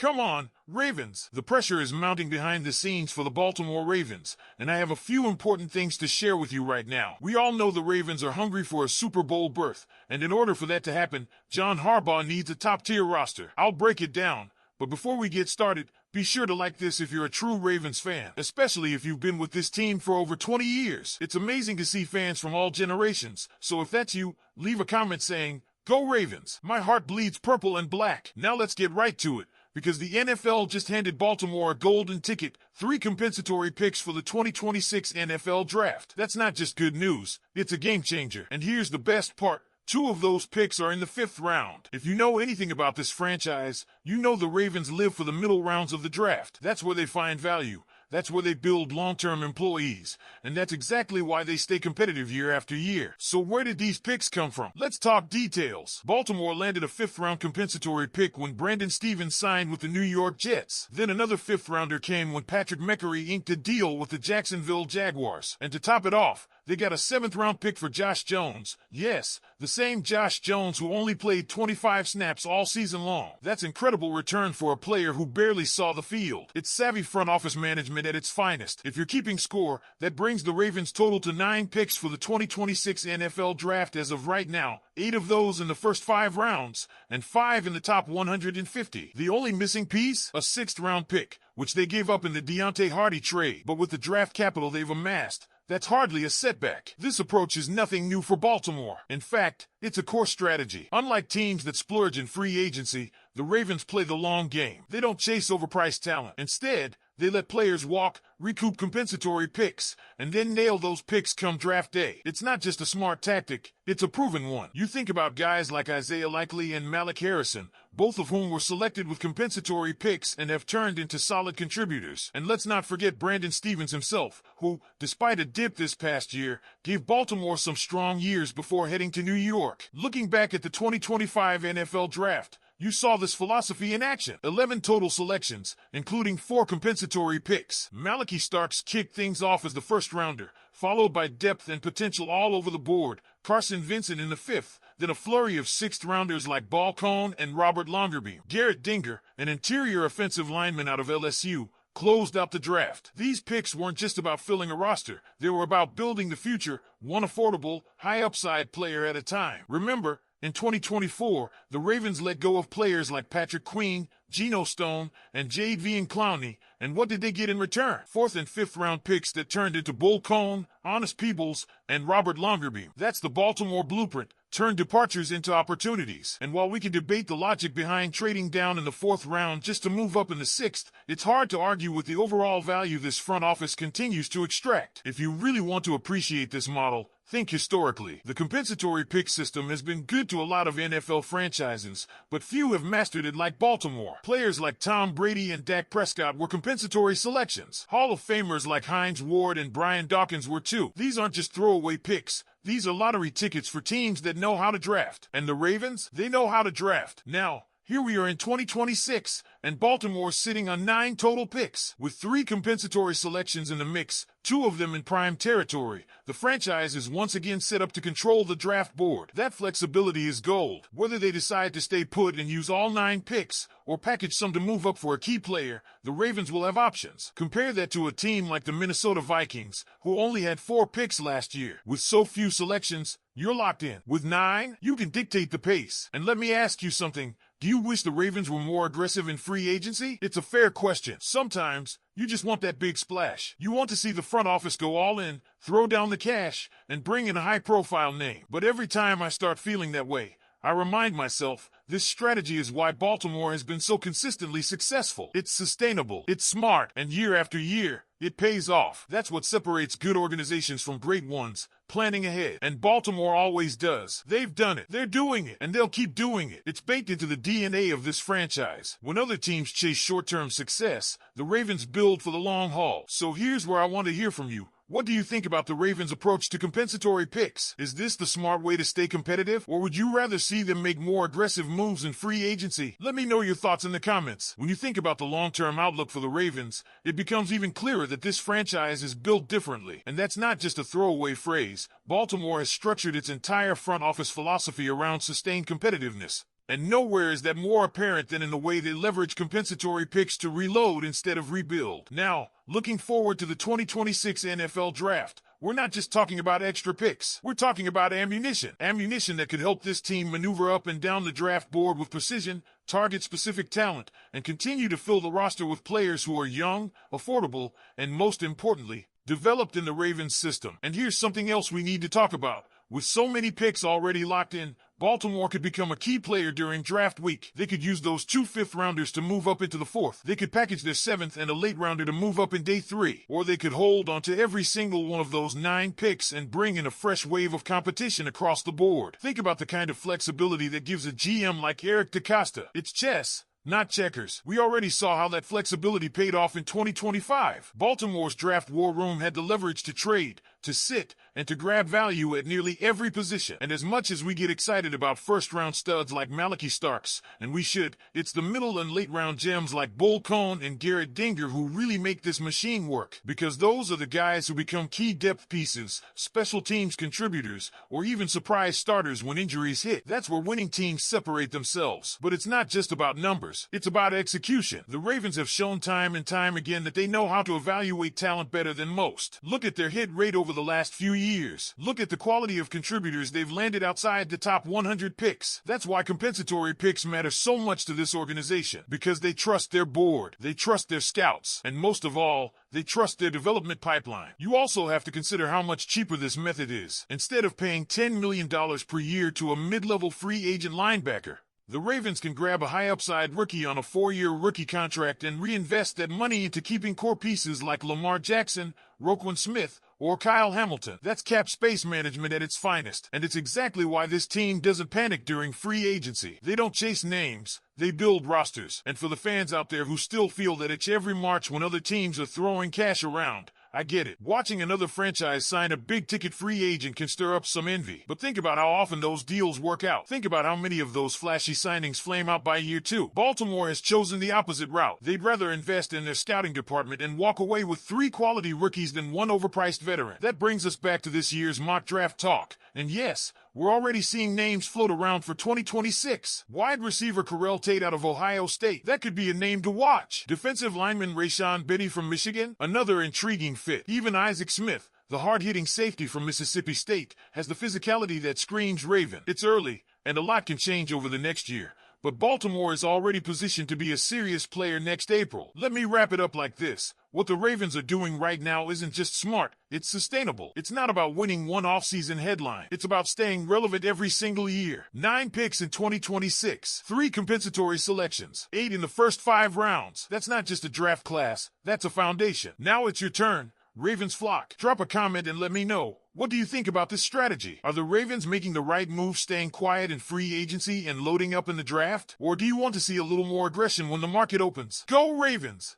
Come on, Ravens. The pressure is mounting behind the scenes for the Baltimore Ravens, and I have a few important things to share with you right now. We all know the Ravens are hungry for a Super Bowl berth, and in order for that to happen, John Harbaugh needs a top-tier roster. I'll break it down, but before we get started, be sure to like this if you're a true Ravens fan, especially if you've been with this team for over 20 years. It's amazing to see fans from all generations, so if that's you, leave a comment saying, "Go Ravens." My heart bleeds purple and black. Now let's get right to it, because the NFL just handed Baltimore a golden ticket, 3 compensatory picks for the 2026 NFL Draft. That's not just good news, it's a game changer. And here's the best part. 2 of those picks are in the 5th round. If you know anything about this franchise, you know the Ravens live for the middle rounds of the draft. That's where they find value. That's where they build long-term employees. And that's exactly why they stay competitive year after year. So where did these picks come from? Let's talk details. Baltimore landed a 5th-round compensatory pick when Brandon Stevens signed with the New York Jets. Then another 5th-rounder came when Patrick McCrary inked a deal with the Jacksonville Jaguars. And to top it off, they got a 7th-round pick for Josh Jones. Yes, the same Josh Jones who only played 25 snaps all season long. That's incredible return for a player who barely saw the field. It's savvy front office management at its finest. If you're keeping score, that brings the Ravens total to 9 picks for the 2026 NFL Draft as of right now, 8 of those in the first 5 rounds, and 5 in the top 150. The only missing piece? A 6th-round pick, which they gave up in the Deontay Hardy trade. But with the draft capital they've amassed, that's hardly a setback. This approach is nothing new for Baltimore. In fact, it's a core strategy. Unlike teams that splurge in free agency, the Ravens play the long game. They don't chase overpriced talent. Instead, they let players walk, recoup compensatory picks, and then nail those picks come draft day. It's not just a smart tactic, it's a proven one. You think about guys like Isaiah Likely and Malaki Harrison, both of whom were selected with compensatory picks and have turned into solid contributors. And let's not forget Brandon Stevens himself, who, despite a dip this past year, gave Baltimore some strong years before heading to New York. Looking back at the 2025 NFL Draft, you saw this philosophy in action. 11 total selections, including 4 compensatory picks. Malaki Starks kicked things off as the first-rounder, followed by depth and potential all over the board. Carson Vincent in the 5th, then a flurry of 6th-rounders like Ball Cone and Robert Longerbeam. Garrett Dinger, an interior offensive lineman out of LSU, closed out the draft. These picks weren't just about filling a roster. They were about building the future, one affordable, high-upside player at a time. Remember, in 2024, the Ravens let go of players like Patrick Queen, Geno Stone, and Jadeveon Clowney, and what did they get in return? 4th and 5th-round picks that turned into Bull Cone, Honest Peebles, and Robert Longerbeam. That's the Baltimore blueprint. Turn departures into opportunities. And while we can debate the logic behind trading down in the 4th round just to move up in the 6th, it's hard to argue with the overall value this front office continues to extract. If you really want to appreciate this model, think historically. The compensatory pick system has been good to a lot of NFL franchises, but few have mastered it like Baltimore. Players like Tom Brady and Dak Prescott were compensatory selections. Hall of Famers like Hines Ward and Brian Dawkins were too. These aren't just throwaway picks. These are lottery tickets for teams that know how to draft. And the Ravens? They know how to draft. Now, here we are in 2026, and Baltimore's sitting on 9 total picks. With 3 compensatory selections in the mix, 2 of them in prime territory, the franchise is once again set up to control the draft board. That flexibility is gold. Whether they decide to stay put and use all 9 picks, or package some to move up for a key player, the Ravens will have options. Compare that to a team like the Minnesota Vikings, who only had 4 picks last year. With so few selections, you're locked in. With 9, you can dictate the pace. And let me ask you something. Do you wish the Ravens were more aggressive in free agency? It's a fair question. Sometimes, you just want that big splash. You want to see the front office go all in, throw down the cash, and bring in a high-profile name. But every time I start feeling that way, I remind myself, this strategy is why Baltimore has been so consistently successful. It's sustainable, it's smart, and year after year, it pays off. That's what separates good organizations from great ones, planning ahead. And Baltimore always does. They've done it, they're doing it, and they'll keep doing it. It's baked into the DNA of this franchise. When other teams chase short-term success, the Ravens build for the long haul. So here's where I want to hear from you. What do you think about the Ravens' approach to compensatory picks? Is this the smart way to stay competitive, or would you rather see them make more aggressive moves in free agency? Let me know your thoughts in the comments. When you think about the long-term outlook for the Ravens, it becomes even clearer that this franchise is built differently. And that's not just a throwaway phrase. Baltimore has structured its entire front office philosophy around sustained competitiveness. And nowhere is that more apparent than in the way they leverage compensatory picks to reload instead of rebuild. Now, looking forward to the 2026 NFL Draft, we're not just talking about extra picks. We're talking about ammunition. Ammunition that could help this team maneuver up and down the draft board with precision, target specific talent, and continue to fill the roster with players who are young, affordable, and most importantly, developed in the Ravens system. And here's something else we need to talk about. With so many picks already locked in, Baltimore could become a key player during draft week. They could use those 2 fifth-rounders to move up into the 4th. They could package their 7th and a late-rounder to move up in day 3. Or they could hold onto every single one of those 9 picks and bring in a fresh wave of competition across the board. Think about the kind of flexibility that gives a GM like Eric DeCosta. It's chess, not checkers. We already saw how that flexibility paid off in 2025. Baltimore's draft war room had the leverage to trade, to sit, and to grab value at nearly every position. And as much as we get excited about first-round studs like Malaki Starks, and we should, it's the middle and late-round gems like Bull Cone and Garrett Dinger who really make this machine work. Because those are the guys who become key depth pieces, special teams contributors, or even surprise starters when injuries hit. That's where winning teams separate themselves. But it's not just about numbers. It's about execution. The Ravens have shown time and time again that they know how to evaluate talent better than most. Look at their hit rate over the last few years. Look at the quality of contributors they've landed outside the top 100 picks. That's why compensatory picks matter so much to this organization. Because they trust their board, they trust their scouts, and most of all, they trust their development pipeline. You also have to consider how much cheaper this method is. Instead of paying $10 million per year to a mid-level free agent linebacker, the Ravens can grab a high-upside rookie on a 4-year rookie contract and reinvest that money into keeping core pieces like Lamar Jackson, Roquan Smith, or Kyle Hamilton. That's cap space management at its finest. And it's exactly why this team doesn't panic during free agency. They don't chase names, they build rosters. And for the fans out there who still feel that it's every March when other teams are throwing cash around, I get it. Watching another franchise sign a big-ticket free agent can stir up some envy. But think about how often those deals work out. Think about how many of those flashy signings flame out by year 2. Baltimore has chosen the opposite route. They'd rather invest in their scouting department and walk away with 3 quality rookies than 1 overpriced veteran. That brings us back to this year's mock draft talk. And yes, we're already seeing names float around for 2026. Wide receiver Correll Tate out of Ohio State. That could be a name to watch. Defensive lineman Rayshawn Benny from Michigan. Another intriguing fit. Even Isaac Smith, the hard-hitting safety from Mississippi State, has the physicality that screams Raven. It's early, and a lot can change over the next year. But Baltimore is already positioned to be a serious player next April. Let me wrap it up like this. What the Ravens are doing right now isn't just smart, it's sustainable. It's not about winning one offseason headline. It's about staying relevant every single year. 9 picks in 2026, 3 compensatory selections, 8 in the first 5 rounds. That's not just a draft class, that's a foundation. Now it's your turn. Ravens flock. Drop a comment and let me know. What do you think about this strategy? Are the Ravens making the right move staying quiet in free agency and loading up in the draft? Or do you want to see a little more aggression when the market opens? Go Ravens!